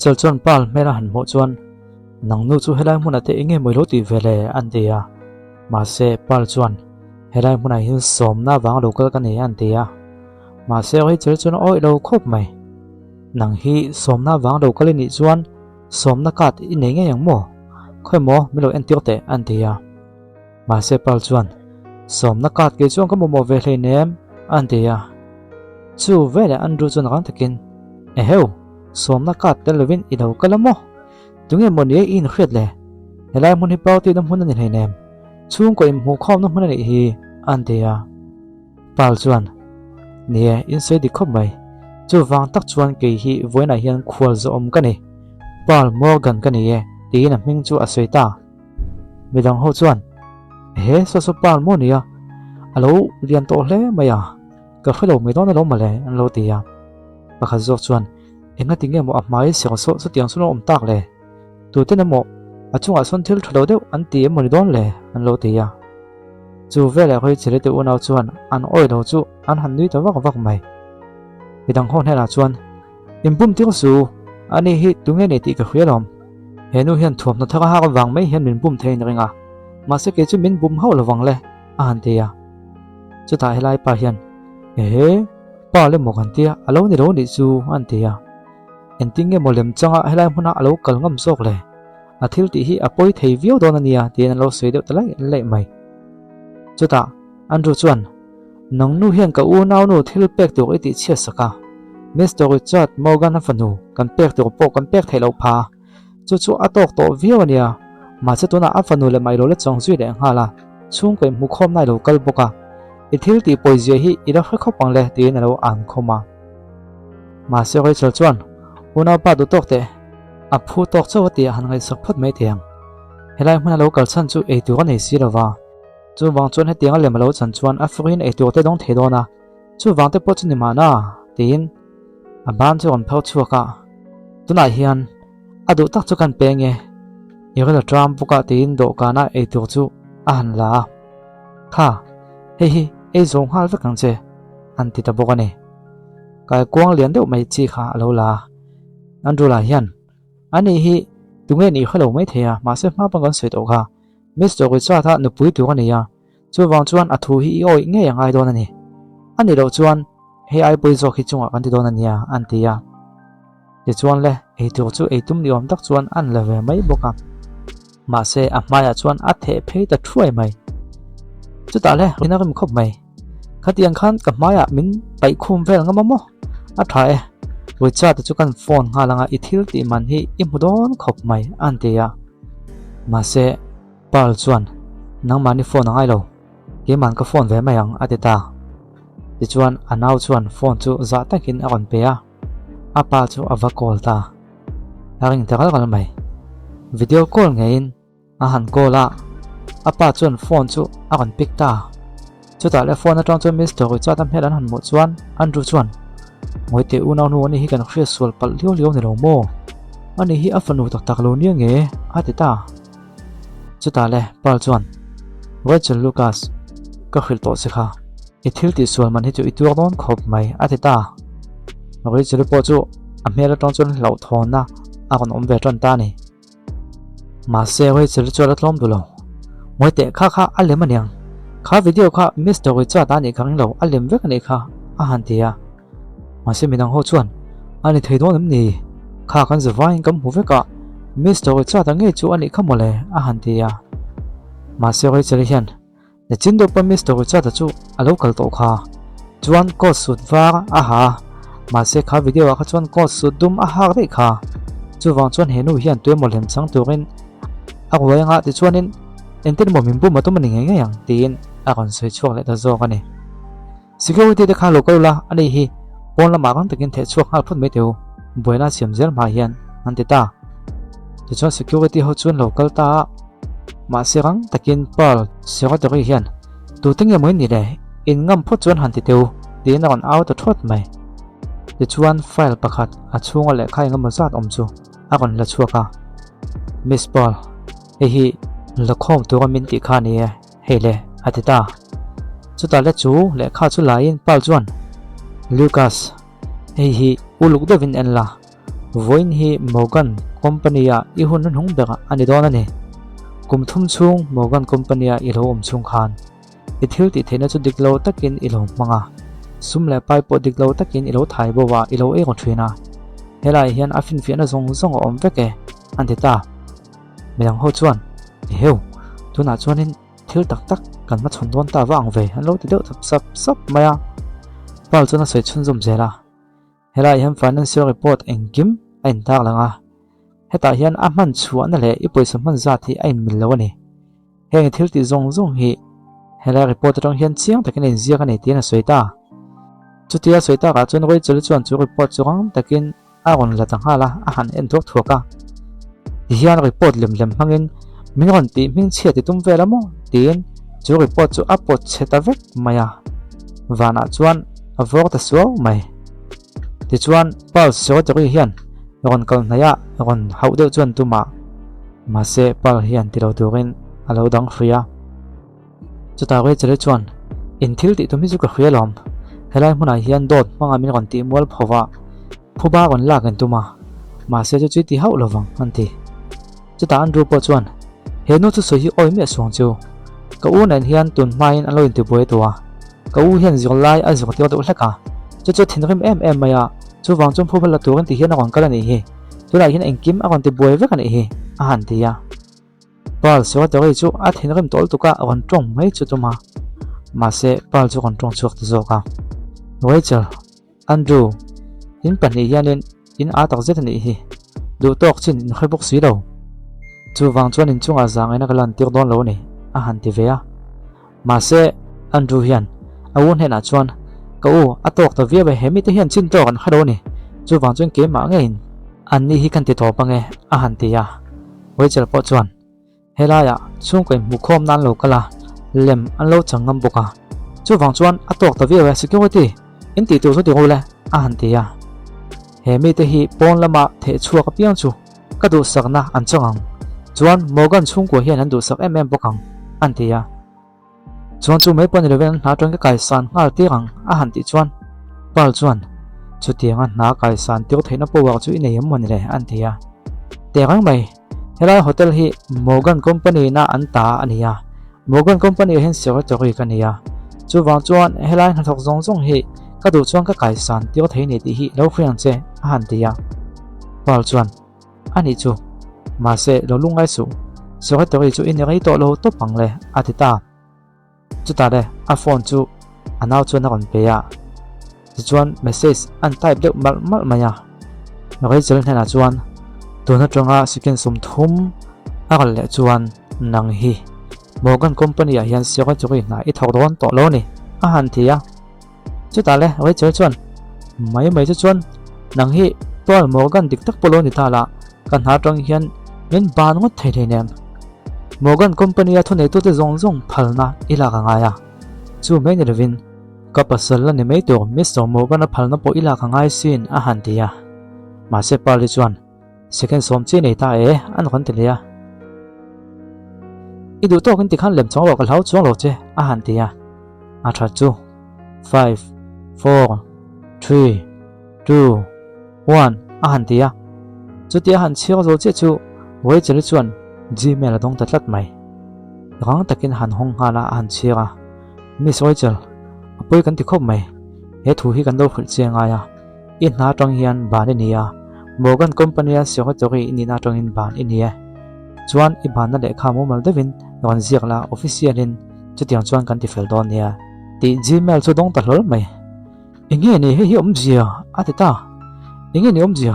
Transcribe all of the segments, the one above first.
chal chuan pal mera han mo chuan nang nu chu helai mun ate inge moilo ti vele an tia ma se pal chuan helai mun a hin somna wang local kan he an tia ma se oi chal chuan oi lo khop mai nang hi somna wang local ni chuan somna kat i nei nge yang mo khoi mo milo en tiote an tia ma se pal chuan somna kat ke chuan ka mo ve hle nem an tia chu vele an ru chuan kan takin eheu somna kat telvin i lo kalamo tunge moni in khret le helai mun hi pauti dam hun ni nei nem chung ko im hu khom no mun ni hi an tia pal chuan nie in se di khop mai chu wang tak chuan ke hi voina hian khwal zo om ka ni pal morgan ka ni e ti na ming chu a soita midang ho chuan he so pal mo nia alo rian to hle maya ka khelo mi don lo male an lo tia pakha zo chuan enga tinge mo amai so tiang suno om tak le tu te na mo achunga son thil thlo deuh an ti mo ni don le an lo tia chu vele khoi chile te unau chuan an oi lo chu an han nui ta wak mai midang ho hela chuan impum ti su ani hi tunge ne ti ka khrialom henu hian thom na thaka ha wang mai hian min bum thein ringa ma se ke chu min bum ho lo wang le an tia chu ta helai pa hian he pa le mo kan tia alo ni ro ni chu an tia entinge molem changa helai huna alo kalngam sok le athil ti hi apoi thei viau don ania tin lo sei deuh talai le mai chu ta andru chuan nang nu hian ka u nau nu thil pek tu iti chia saka Mr. Richard Morgan afanu kan pek tu po kan pek thei lo pha chu atok to viau ania ma che tuna afanu le mai lo le chong zui le hala chung ko mu khom nai lo kal boka ithil ti poizia hi ira khop pang le tin lo an khoma ma se roi chal chuan una pa du tok te a phu tok chawati han ngai sak phat mai thiang helai hmana lo kal chan chu e tu kan ei si lawa chu wang chuan he tiang le malo chan chuan a fuin e tu te dong thedona chu wang te po chu ni mana tin a ban chu on phau chuaka tuna hian adu tak chu kan pe nge yela tram puka tin do kana e tu chu a han la kha hi e zong hal ve kang che an ti ta bokani kai kwang lian deuh mai chi kha alo la andrula hian ani hi tunge ni khalo mai thea ma se ma pangan se to kha Mr. Richard tha nupui tu ani ya chu wang chuan athu hi oi nge yang ai don ani ani lo chuan he ai poi zo khi chunga kan ti don ania an tia ti chuan le e tu chu e tum ni om tak chuan an le ve mai boka ma se a maya chuan a the phei ta thuai mai chu ta le ina rim khop mai khatiang khan ka maya min pai khum vel ngamamo a thae Richard chu kan phone nga langa ithil ti man hi imudon khop mai an tia ma se pal chuan nang mani phone ngai lo ke man ka phone ve mai ang atita ti chuan anau chuan phone chu za takin a kon pe a apa chu ava call ta aring ta kal mai video call ngein a han call a apa chuan phone chu a kon pick ta chu ta le phone atang chu Mr. Richard am helan han mo chuan andru chuan moi te unau nu ani hi kan khre sol pal liu ni lo mo ani hi afanu tak lo ni nge atita chu ta le pal chuan Rachel Lucas ka khil to se kha ithil ti sol man hi chu ituak don khop mai atita Rachel po chu a mera tong chun lo thon na a kon om ve ton ta ni ma se Rachel chu la tlom du lo moi te kha alem aniang kha video kha Mr. Richard ani khang lo alem vek ani kha a han tia ma se minang ho chuan ani thei don am ni kha kan zawain kam hu veka Mr. Richard ange chu ani khamole a han tia ma se roi chali hian ne chin do pa Mr. Richard chu alo kal to kha chuan ko sut wa a ha ma se kha video kha chuan ko sut dum a ha dei kha chu wang chuan henu hian tu mo lem chang turin a wanga ti chuanin enten mo min bu ma to mani nge yang tin a kon soi chuak le ta zo ka ni security de kha local la ani hi pon la ma kan takin the chuak hal phut me teu boina siamzel ma hian antita ti chuan security ho chuan local ta ma serang takin pal secretary hian tu tinge moi ni le in ngam phut chuan han ti teu tin on out to thot mai ti chuan file pakhat a chunga le khai ngam zat om chu a kon la chuaka Miss Paul hi la khom tu ga min ti kha ni hele atita chu ta le chu le kha chu lain pal chuan Lucas hi uluk do vin en la voin hi Morgan company a I hun hung beka ani don ani kum thum chung Morgan company a ilo chung khan I thil ti thena chu diklo takin ilo manga sumle pai po diklo takin ilo thai bowa ilo e kon thina helai hian afin fiana zong om veke anti ta midang ho chuan heu tuna chuanin thil tak kan ma chhon don ta wang ve an lo ti deuh sap maya pal chuna soi chun zum zela helai hian financial report engkim ain tak langa heta hian a man chuan le I poisa man za thi ain mil lo ani heng thil ti zong hi helai report rong hian chiang takin in zia kan e tina soita chutia soita ka chun roi chul chuan chu report chuang takin a ron la tang hala a han en thok thuaka hian report lem hangin mingon ti ming chhe ti tum vela mo tin chu report chu upload cheta vek maya vana chuan avok ta suaw mai ti chuan pal so tori hian ron kal naya ron haude chuan tuma ma se pal hian ti lo turin alo dang fria chuta we chele chuan in thil ti tumi chu ka khrialom helai hmuna hian dot manga min ron ti mual phowa phuba ron la kan tuma ma se chu ti hau lovang anti chuta an ru po chuan he no chu so hi oi me song chu ka u nen hian tun main alo in ti boi towa ka u hian zol lai a zok ti do hleka chu thin rim em maya chu wang chum phobal la turin ti hian ron kala ni hi tula hian engkim a ron ti boi ve kan hi a han ti ya pal so tori chu a thin rim tol tuka ron tong mai chu tuma ma se pal chu ron tong chuak ti zoka Rachel Andrew in pani hianin in a tak zet ni hi du tok chin in khoi bok si lo chu wang chuan in chunga zang ina kalan tir don lo ni a han ti ve a ma se Andrew hian a won hena chuan ka u a tok ta ve be hemi te hian chin to kan khado ni chu wang chuan ke ma ngein an ni hi kan ti to pange a han ti ya Rachel po chuan helaya chung koi mu khom nan lo kala lem an lo changam boka chu wang chuan a tok ta ve security in ti tu so ti ngole a han ti ya hemi te hi pon lama the chua ka piang chu ka du sakna an changang chuan Morgan chung ko hian an du sak bokang an ti ya chuan chu mai pon reven na tong ka kai san ngal ti rang a han ti chuan pal chuan chu tianga na kai san tir theina powa chu in em mon le an ti ya te rang mai helai hotel hi Morgan company na an ta ania Morgan company hen secretary kania chu wang chuan helai na thok zong hi ka du chuan ka kai san tir theini ti hi lo khriang che a han ti ya pal chuan ani chu ma se lo lungai su secretary chu in rei to lo to pang le atita chuta le a phone chu anau chu na kon pe ya chuan message an type de mal maya rei chel hena chuan tuna tonga siken sum thum agal le chuan nang hi Morgan company a hian secretary na I thok don to lo ni a han thia chuta le rei chel chuan mai chu chuan nang hi Paul Morgan dik tak polo ni thala kan ha tong hian men ban ngot thei nem Morgan company a thone to te zong phalna ila ka ngaya chu mai ni revin ka pasal la ni mai to Mr Morgan a phalna po ila ka ngai sin a han tia ma se pali chuan second som che nei ta e an kon telia I du to kan ti khan lem chong lo ka lau chong lo che a han tia a tha chu 5 4 3 2 1 a han tia chu tia han chiang zo che chu wei chele chuan Gmail dong ta tlat mai rang takin han hong hala han chianga Miss Rachel apoi kan ti khop mai he thu hi kan do khul chenga ya in na tong hian ban ni ya Morgan company a secretary ni na tong in ban in ye chuan I ban na le kha mo mal devin ron ziak la official in chutiang chuan kan ti fel don ya ti Gmail chu dong ta hlol mai inge ni he hi zia atita inge ni zia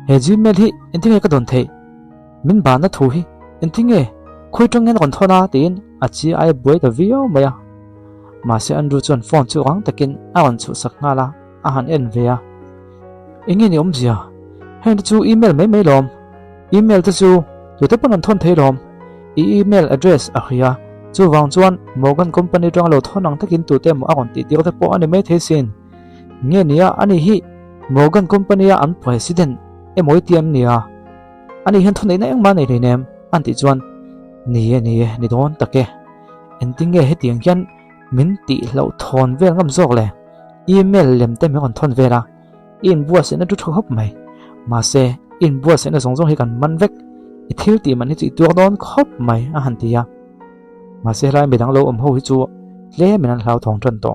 he Gmail hi intinge ka don thei min ban na thu hi intinge khoi tong ngen kon thona tin achi ai boi ta vio maya ma se Andrew chuan phone chu rang takin a on chu sak ngala a han en ve ya inge ni zia hen chu email mai lom email tu chu tu te pon thon thei lom email address a khia chu wang chuan Morgan company tong lo thonang takin tu te mo a kon ti tir te po ani mai the sin nge nia ani hi Morgan company a an president emoi tiam nia ani hen thonei na eng ma nei nem an ti chuan ni don take endinge he tiang hian min ti lo thon vel ngam zok le email lem te me kon thon vela in bua se na tu thop mai mà se in bua sẽ nó giống giống hay cần man vek ít thiếu thì mình chỉ tua đón khóc mày hẳn thì mà se lại mình đang lâu hô hi chu lẽ mình đang lao thong trần to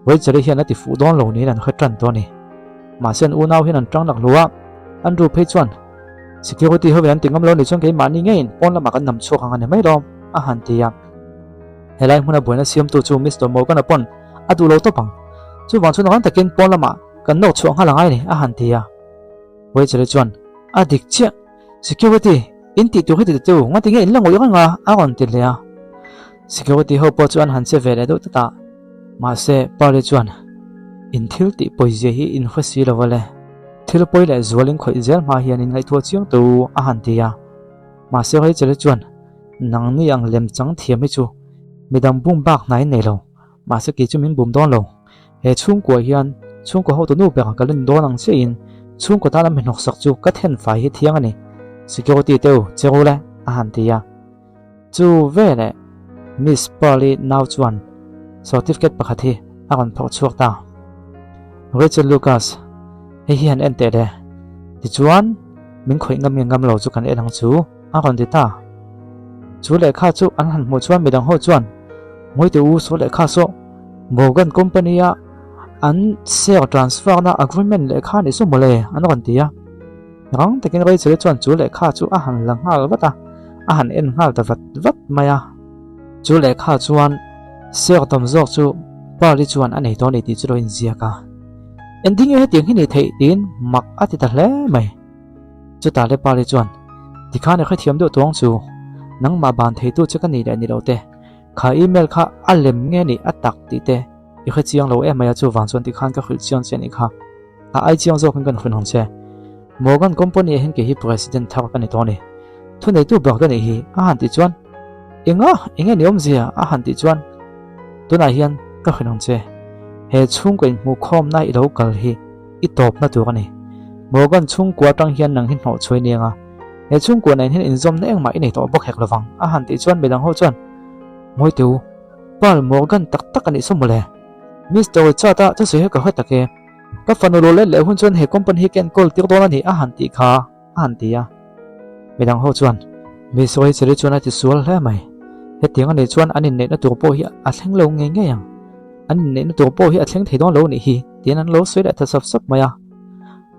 với giờ đây hiện là thì phụ đón lâu này là hơi trần to này mà sen u nào hiện là trăng đặc lúa anh ru phê chuẩn security hơi anh tiếng âm lâu này trong cái màn này nghe on là mà cái nằm xuống hàng này mấy đom hẳn thì hay lại muốn là buổi nó xem tôi chú Mr. Morgan upon adu lâu to bằng chú vàng chú nó ăn thật kiên on là mà cần nấu xuống hàng là ai này hẳn thì với giờ đây chuẩn địch chết security in ti tu hết ti tu ngon tiếng nghe in là ngồi cái ngà còn tiền lệ security hậu bỏ cho anh hắn sẽ về lại đâu ta mà sẽ bảo để chuẩn in thiếu ti bồi gì hi in khó xí là vậy thiếu bồi lại rồi linh khỏi dễ mà hiện in lại thua chiang tu hắn thì mà sẽ hay chơi chuẩn nắng ni ang lem trắng thiêm ấy chú mình đang bung bạc này này rồi mà sẽ kỹ cho mình bung đón rồi hệ chung của hiện chung của hậu tu nụ bạc cái lần đó năng sẽ in chung của ta là mình học sắc chú cắt hen phải hết thiang này security tiêu chơi lại hắn thì chú về lại Miss Polly now chuan certificate pakhathi akan phok chuak ta Rachel Lucas hian ente de ti chuan min khoi ngam lo chu kan enang chu akan ti ta chu le kha chu an han mo chuan midang ho chuan moi te u so le kha so Morgan company a an share transfer na agreement le kha ni so mole an kan ti rang takin Rachel chuan chu le kha chu a han lang hal wata a han en hal ta vat maya chú lệ khá chuan xe tầm dọc chú bao đi chuan anh ấy to này thì chú đôi gì cả ending ấy tiếng này thấy đến mặc ắt thì thật lẽ mày chú ta lấy bao đi chuan thì khá này khai thiếm được tuang chú nắng mà bàn thấy tôi chắc cái này để đi đâu thế khá email khá anh làm nghe này ắt tắc tí thế ý khai chiang lâu em mày chú vàng chuan thì khá cái khởi chiang trên này khá ai chiang dọc cần khuyên hồng xe Morgan company hiện cái hi president thao cái này to này thu này tôi bảo cái này hi hẳn thì chuan inga niom zia han ti chuan tuna hian ka khinang che he chung ko mu khom na i lo kal hi i top na tu ani Morgan chung kwa tang hian nang hin ho choi ninga he chung ko nei hin in zom na eng mai nei to bok hek lawang han ti chuan bedang ho chuan moi tu pal Morgan tak ani somole Mr. Chata chu se he ka hata ke ka fanulo le hun chuan he company ken call ti don ani han ti kha han ti bedang ho chuan mi soi chele chuan ti sual hle mai he tiếng này chuan anh nên nó tụi po hi à theng lâu nghe nghe yang anh nên nó tụi po hi à theng thấy đó lâu này hi tiếng anh lâu suy đại thật sắp mày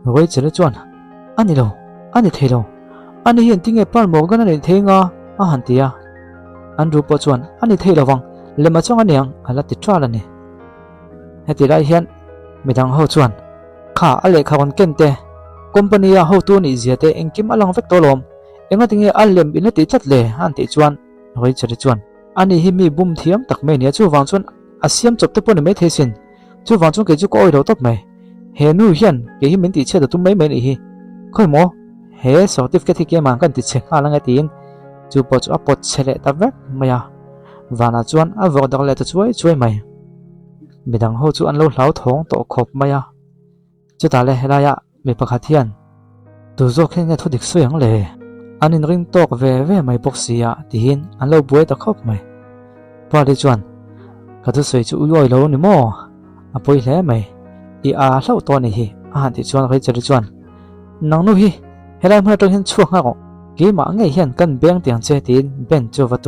rồi chỉ là chuan anh thấy lâu anh hiện tiếng nghe pan mò cái này thấy nga hắn tia anh rú po chuan anh thấy lâu vang lấy mà trong anh yang anh là tít tra là nè he tí lại hiện mình đang hậu chuan khá anh lại khá còn kén te company hậu tu này gì te anh kiếm anh long vét to lom anh nghe tiếng nghe anh làm in nó tít chặt lệ hắn tí chuan rồi chỉ chuan anh hi mi bum thiam tak me nia chu wang chuan asiam chop te pon me thesin chu wang chuan ke chu ko oi ro top mai he nu hian ke hi min ti che da tum mai me ni hi khoi mo he certificate hi ke man kan ti che kha langa tin chu po chu apot chele ta vek maya wana chuan a vok dak le ta chuai mai midang ho chu an lo hlau thong to khop maya chu ta le helaya mi pakhat hian tu zo khen nge thodik soyang le anh ring talk về mày boxia thì hin anh lâu buổi ta khóc mày qua đi chuan cả thứ sợi chú uoi lâu nữa mò à buổi lẽ mày i à lâu to này hi anh thì chuan cái chơi chuan nắng nu hi hay là hôm trong hiện chuông ha cái mà ngày hiện cần beng tiếng chơi tin ben cho vật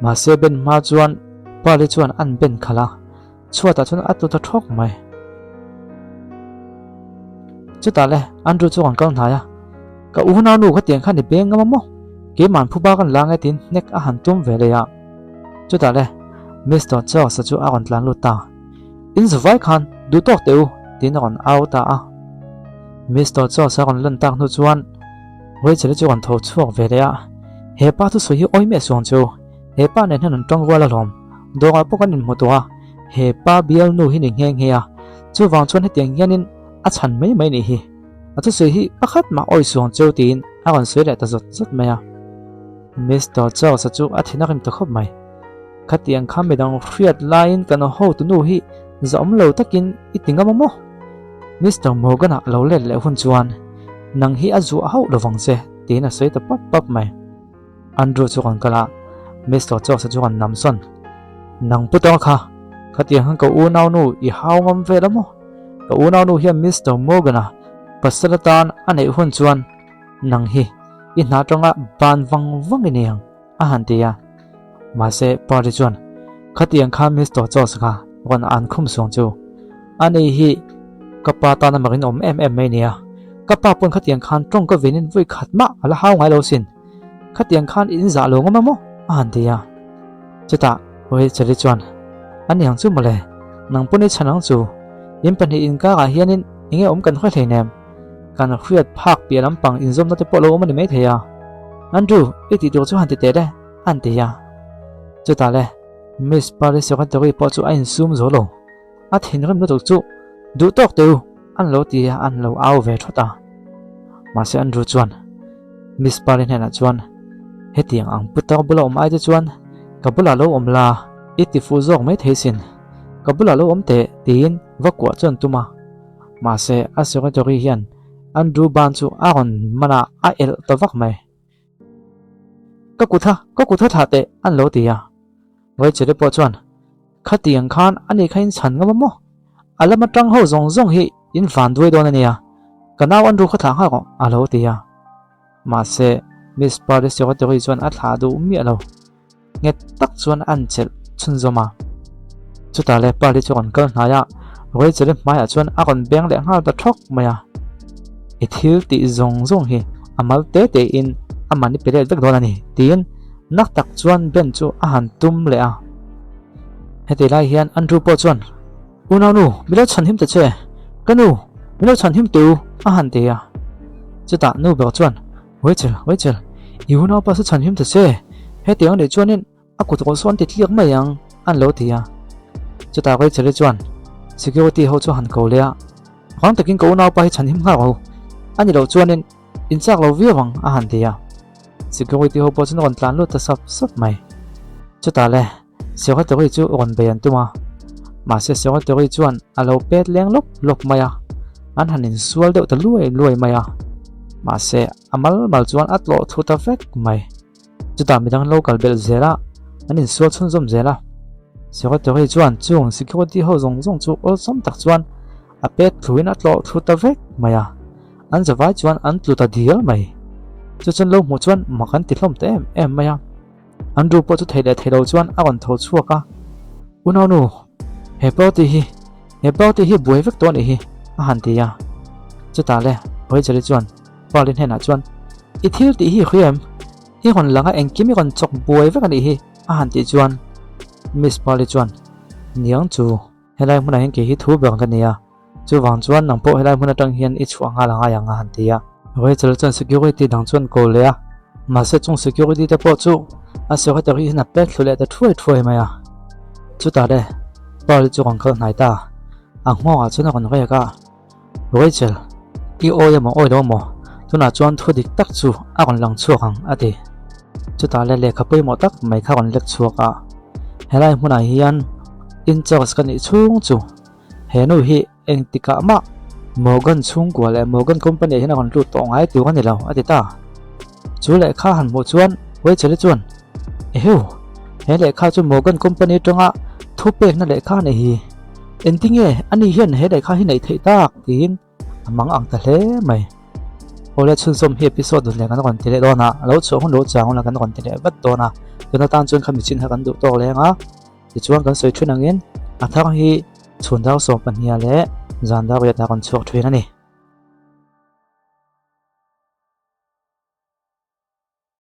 mà xe ben ma chuan qua đi chuan anh ben khala chua ta chuan atu ta thok mày chú ta le anh rồi chuan con thai ka u na nu ka tiang khan ni beng ngam mo ke man phu ba kan lang tin nek a han tum ve le ya chu ta le Mr. Charles sa chu a kon tlan lu ta in zvai khan du tok teu tin on au ta a Mr. Charles sa kon lan tak nu chuan wei chele chu kon tho chuak ve le ya he pa tu so hi oi me song chu he pa ne han tong wa la lom do ga pokan in mo to a he pa bial nu hi ni ngeng he a chu wang chuan he tiang hianin a chan mai ni hi atu se hi pakhat ma oi suang cheu tin a kon soi la ta zot maya Mr. Charles sa chu a thina rim ta khop mai khatiang kham medang friat line kan ho tu nu hi zom lo takin itinga mo Mr. Morgan a lo le hun chuan nang hi a zu a ho lo wang che tin a soi ta pap mai Andrew chu kon kala Mr. Charles sa chu kon nam son nang puto kha khatiang han ko u nau nu I haw ngam ve lamo ka u nau nu hi Mr. Morgan a pasalatan ane hun chuan nang hi in na tonga ban wang iniang a han tia ma se party chuan khatiang kha mis to cho saka wan an khum song chu ani hi kapa ta na marin om em mai nia kapa pon khatiang khan tong ko venin voi khatma ala haw ngai lo sin khatiang khan in za lo ngama mo a han tia chata hoi chali chuan aniang chu male nang puni chanang chu yin pani in ka ga hianin inge om kan khoi thei nem kan khriat phak pi lampang inzom na te polo mani mai theya andu iti do chu han te te de an te ya chu ta le miss paris so kan tori po chu ain sum zo lo a thin ram no chu du tok teu an lo ti an lo au ve thota ma se an ru chuan miss paris na chuan hetiang ang puta bula om ai te chuan kabula lo om la iti fu zok mai theisin kabula lo om te tin vakwa chon tuma ma se a so kan tori hian Andrew ban chu aron mana a el tawak mai ka kutha tha te an lo tia wai chele po chuan khatiang khan ani khain chan ngam mo alama tang ho zong hi in van doi don ania kanaw Andrew khatha ha ko a lo tia ma se miss paris yo to ri chuan a thla du mi alo nge tak chuan an chel chun zoma chuta le pali chuan kal na ya wai chele mai a chuan aron beng le ha ta thok maya ithil ti zong hi amal te in amani pele dak donani tin nak tak chuan ben chu a han tum le a heti lai hian Andrew po chuan unau nu milo chan him te che kanu milo chan him tu a han te ya chuta nu be chuan wei chel iunau pa su chan him te che heti ang de chuanin akut ko son ti tliak mai ang an lo ti ya chuta wei chele chuan security ho chu han ko le a khang takin ko unau pa hi chan him ha ho ani lo chuanin in chak lo viawang a han tia security ho po chun on tlan lu ta sap mai chuta le sewa tori chu on beyan tuma ma se sewa tori chuan alo pet leng lop maya an hanin sual deuh ta luai maya ma se amal mal chuan atlo thuta vek mai chuta midang local bel zela anin sual chun zom zela sewa tori chuan chung security ho zong chu ol som tak chuan a pet thuin atlo thuta vek maya an zawai chuan an tluta dial mai chu chun lo mu chuan makan ti hlom te em maya an ru po chu theile chuan a on tho chuaka unau nu he pau ti hi buai vek to ni hi a han ti ya chu ta le hoi chali chuan palin hena chuan I thil ti hi khuyam hi hon langa engkimi kon chok buai vek ani hi a han ti chuan miss pali chuan niang chu helai hmuna hen ke hi thu bang kan nia chu wang chuan nang po helai hmuna tang hian I chuanga langa yang han tia hoi chal chuan security dang chuan ko le a ma se chung security te po chu a se ha tari na pet thule ta thuai maya chu ta de pali chu kong khal nai ta a ngo a chuna kon ve ka hoi chal I o ya mo oi do mo tuna chuan thu dik tak chu a kon lang chuakang ati chu ta le le khapui mo tak mai kha kon lek chuaka helai hmuna hian in charge kan I chung chu he nu hi eng tika ma Morgan chung kwa le Morgan company hina kon lu to ngai tu kan ni lo ati ta chu le kha han mo chuan wei chale chuan eheu he le kha chu Morgan company tonga thu pek na le kha ne hi ending e ani hian he le kha hi nei thei tak tin amang ang ta hle mai ole chun som hi episode le kan kon tile do na lo chu hon lo chang la kan kon tile vat do na tuna tan chun khami chin ha kan du to le nga ti chuan kan soi thun angin athang hi chun dau so pan hia le zan da ya ta kon chok thwin ani